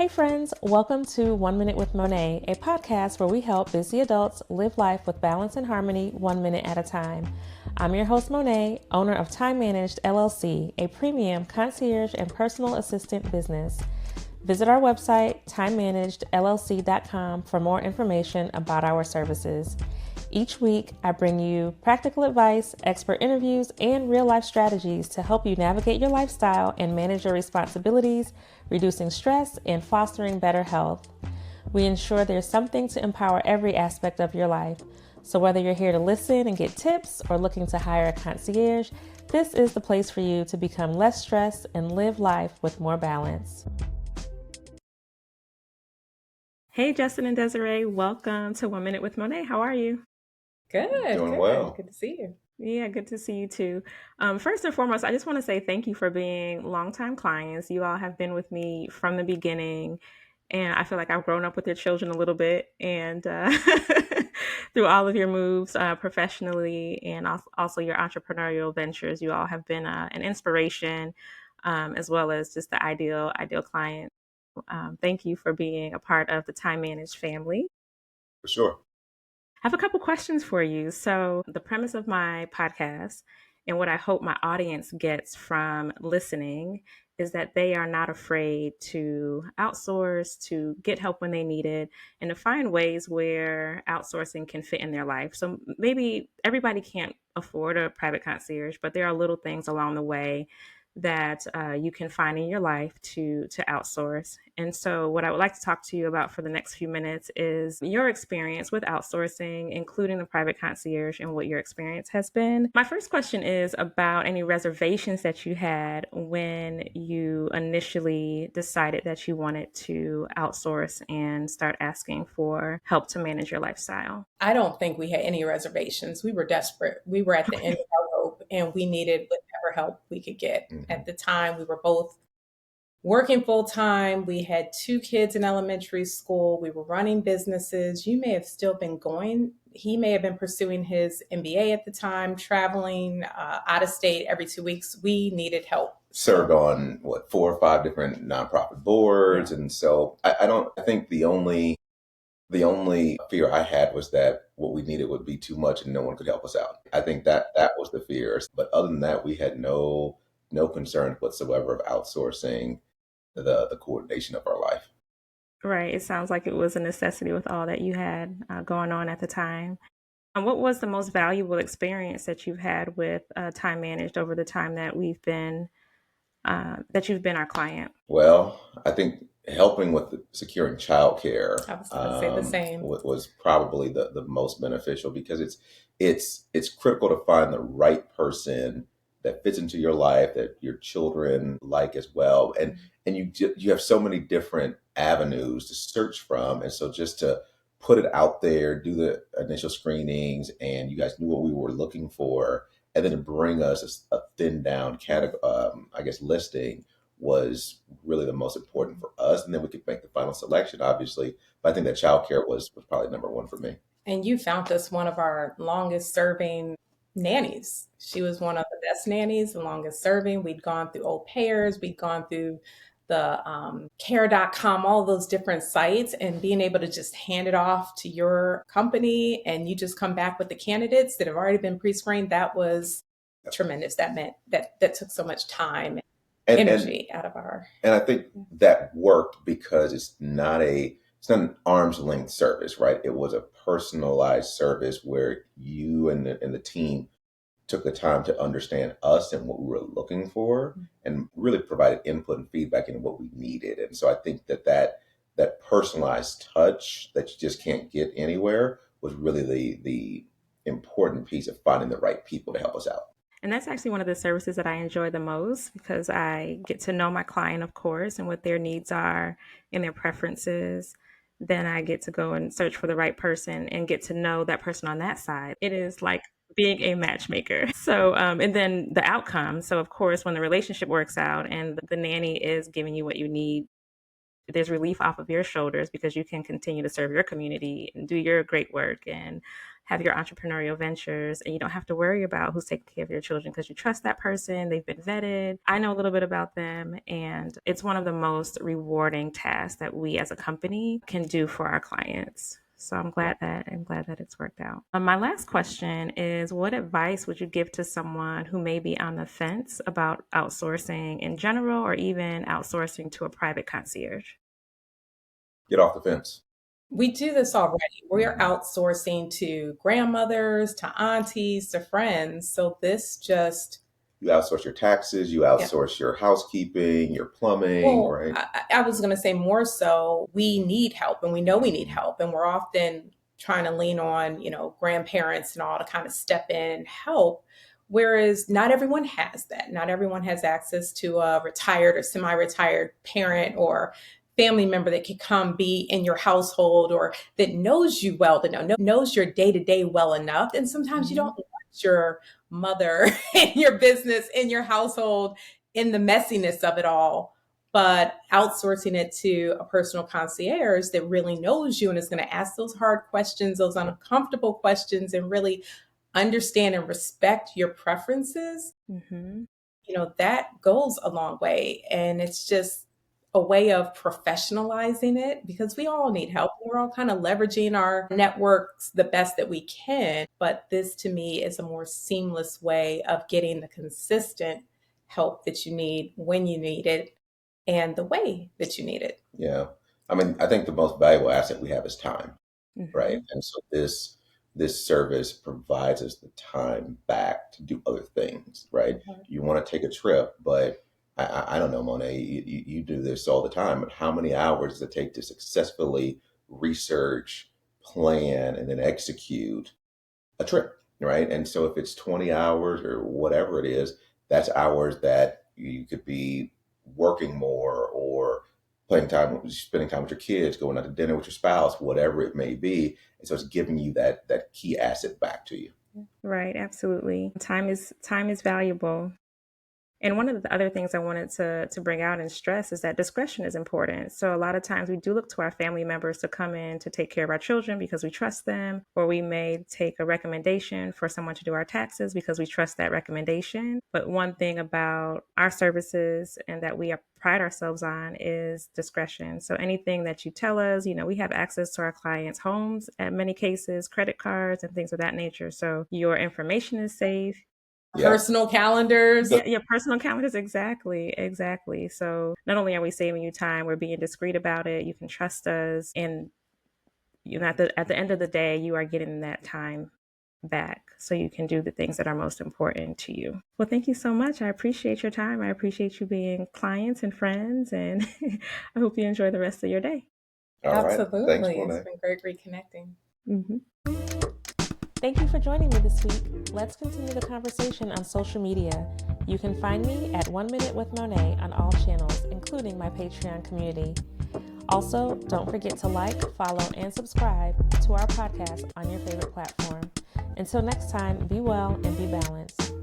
Hey friends, welcome to 1 Minute with Monée, a podcast where we help busy adults live life with balance and harmony 1 minute at a time. I'm your host Monée, owner of Time Managed LLC, a premium concierge and personal assistant business. Visit our website, timemanagedllc.com, for more information about our services. Each week, I bring you practical advice, expert interviews, and real-life strategies to help you navigate your lifestyle and manage your responsibilities, reducing stress and fostering better health. We ensure there's something to empower every aspect of your life. So whether you're here to listen and get tips or looking to hire a concierge, this is the place for you to become less stressed and live life with more balance. Hey, Justin and Desirae, welcome to 1 Minute with Monée. How are you? Good. Doing well. Good to see you. Yeah, good to see you too. First and foremost, I just want to say thank you for being longtime clients. You all have been with me from the beginning, and I feel like I've grown up with your children a little bit, and through all of your moves professionally and also your entrepreneurial ventures, you all have been an inspiration, as well as just the ideal client. Thank you for being a part of the Time Managed family. For sure. I have a couple questions for you. So, the premise of my podcast and what I hope my audience gets from listening is that they are not afraid to outsource, to get help when they need it, and to find ways where outsourcing can fit in their life. So, maybe everybody can't afford a private concierge, but there are little things along the way that you can find in your life to outsource. And so what I would like to talk to you about for the next few minutes is your experience with outsourcing, including the private concierge, and what your experience has been. My first question is about any reservations that you had when you initially decided that you wanted to outsource and start asking for help to manage your lifestyle. I don't think we had any reservations. We were desperate. We were at the end of our rope and we needed whatever help we could get. At the time, we were both working full time. We had 2 kids in elementary school. We were running businesses. You may have still been going. He may have been pursuing his MBA at the time, traveling out of state every 2 weeks. We needed help. Served on 4 or 5 different nonprofit boards. Yeah. And so I think the only fear I had was that what we needed would be too much and no one could help us out. I think that was the fear. But other than that, we had no concern whatsoever of outsourcing the coordination of our life. Right. It sounds like it was a necessity with all that you had going on at the time. What was the most valuable experience that you've had with Time Managed over the time that you've been our client? Well, I think helping with securing childcare I was going to say the same. Was probably the most beneficial, because it's critical to find the right person that fits into your life, that your children like as well, and you have so many different avenues to search from, and so just to put it out there, do the initial screenings, and you guys knew what we were looking for, and then to bring us a thinned down listing was really the most important for us. And then we could make the final selection, obviously. But I think that childcare was probably number one for me. And you found us one of our longest serving nannies. She was one of the best nannies, the longest serving. We'd gone through Au Pairs, we'd gone through the care.com, all those different sites, and being able to just hand it off to your company and you just come back with the candidates that have already been pre-screened. That was tremendous. That meant that took so much time and energy out of our. And I think that worked because it's not an arm's length service, right? It was a personalized service where you and the team took the time to understand us and what we were looking for, and really provided input and feedback in what we needed. And so I think that personalized touch that you just can't get anywhere was really the important piece of finding the right people to help us out. And that's actually one of the services that I enjoy the most, because I get to know my client, of course, and what their needs are and their preferences. Then I get to go and search for the right person and get to know that person on that side. It is like being a matchmaker. So, and then the outcome. So, of course, when the relationship works out and the nanny is giving you what you need, there's relief off of your shoulders because you can continue to serve your community and do your great work and have your entrepreneurial ventures, and you don't have to worry about who's taking care of your children because you trust that person. They've been vetted. I know a little bit about them, and it's one of the most rewarding tasks that we as a company can do for our clients. So I'm glad that it's worked out. My last question is, what advice would you give to someone who may be on the fence about outsourcing in general, or even outsourcing to a private concierge? Get off the fence. We do this already. We're outsourcing to grandmothers, to aunties, to friends. So this just... You outsource your taxes, you outsource your housekeeping, your plumbing, right? I was going to say more so, we need help, and we know we need help. And we're often trying to lean on, grandparents and all to kind of step in and help. Whereas not everyone has that. Not everyone has access to a retired or semi-retired parent or family member that can come be in your household, or that knows you well, knows your day-to-day well enough. And sometimes you don't want your mother in your business, in your household, in the messiness of it all. But outsourcing it to a personal concierge that really knows you and is going to ask those hard questions, those uncomfortable questions, and really understand and respect your preferences, that goes a long way. And it's just a way of professionalizing it, because we all need help. We're all kind of leveraging our networks the best that we can. But this, to me, is a more seamless way of getting the consistent help that you need when you need it and the way that you need it. Yeah. I mean, I think the most valuable asset we have is time, right? And so this service provides us the time back to do other things, right? You want to take a trip, but I don't know, Monée, you do this all the time, but how many hours does it take to successfully research, plan, and then execute a trip, right? And so if it's 20 hours or whatever it is, that's hours that you could be working more, or spending time with your kids, going out to dinner with your spouse, whatever it may be. And so it's giving you that key asset back to you. Right, absolutely. Time is valuable. And one of the other things I wanted to bring out and stress is that discretion is important. So a lot of times we do look to our family members to come in to take care of our children because we trust them, or we may take a recommendation for someone to do our taxes because we trust that recommendation. But one thing about our services and that we pride ourselves on is discretion. So anything that you tell us, we have access to our clients' homes, in many cases, credit cards and things of that nature. So your information is safe. Personal calendars. Yeah, personal calendars. Exactly. So not only are we saving you time, we're being discreet about it. You can trust us. And at the end of the day, you are getting that time back so you can do the things that are most important to you. Well, thank you so much. I appreciate your time. I appreciate you being clients and friends. And I hope you enjoy the rest of your day. All Absolutely. Right. Thanks, it's been great reconnecting. Thank you for joining me this week. Let's continue the conversation on social media. You can find me at 1 Minute with Monée on all channels, including my Patreon community. Also, don't forget to like, follow, and subscribe to our podcast on your favorite platform. Until next time, be well and be balanced.